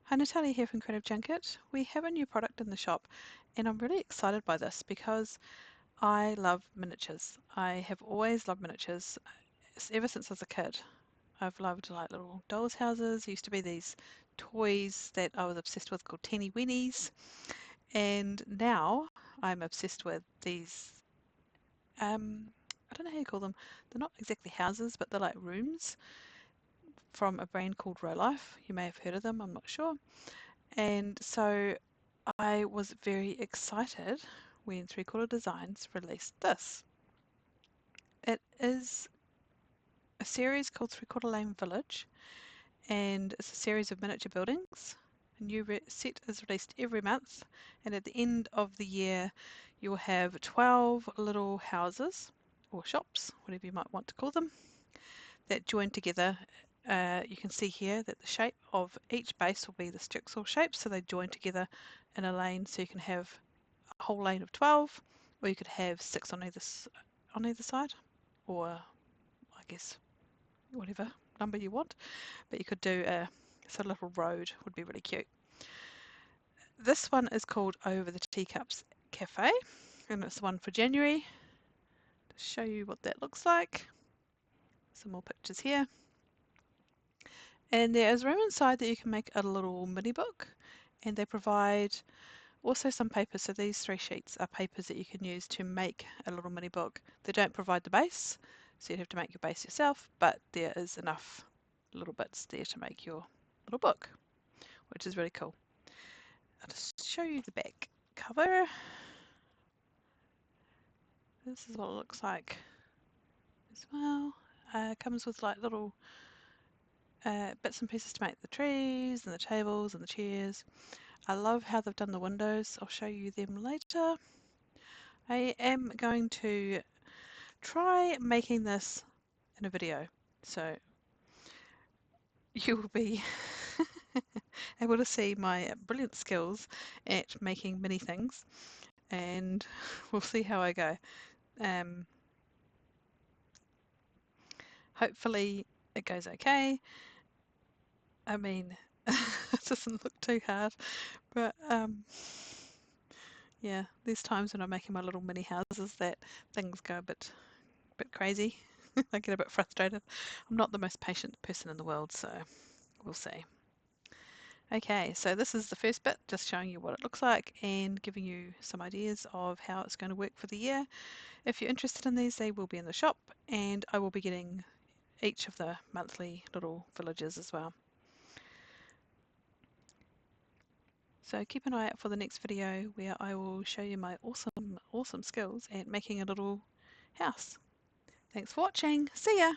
Hi, Natalia here from Creative Junket. We have a new product in the shop and I'm really excited by this because I love miniatures. I have always loved miniatures ever since I was a kid. I've loved like little dolls' houses. There used to be these toys that I was obsessed with called Teeny Weenies, and now I'm obsessed with these I don't know how you call them. They're not exactly houses, but they're like rooms from a brand called Row Life. You may have heard of them, I'm not sure. And so I was very excited when 3Quarter Designs released this. It is a series called 3Quarter Lane Village, and it's a series of miniature buildings. A new set is released every month, and at the end of the year, you'll have 12 little houses or shops, whatever you might want to call them, that join together. You can see here that the shape of each base will be this jigsaw shape, so they join together in a lane, so you can have a whole lane of 12, or you could have 6 on either side, or I guess whatever number you want. But you could do a sort of little road, would be really cute. This one is called Over the Teacups Cafe, and it's the one for January. To show you what that looks like. Some more pictures here. And there is room inside that you can make a little mini book, and they provide also some papers. So these 3 sheets are papers that you can use to make a little mini book. They don't provide the base, so you'd have to make your base yourself, but there is enough little bits there to make your little book, which is really cool. I'll just show you the back cover. This is what it looks like as well. Comes with like little bits and pieces to make the trees and the tables and the chairs. I love how they've done the windows. I'll show you them later. I am going to try making this in a video, so you will be able to see my brilliant skills at making many things, and we'll see how I go. Um, Hopefully it goes okay. I mean, it doesn't look too hard, but yeah, there's times when I'm making my little mini houses that things go a bit crazy. I get a bit frustrated. I'm not the most patient person in the world, so we'll see. Okay, so this is the first bit, just showing you what it looks like and giving you some ideas of how it's going to work for the year. If you're interested in these, they will be in the shop, and I will be getting each of the monthly little villages as well. So keep an eye out for the next video where I will show you my awesome skills at making a little house. Thanks for watching. See ya!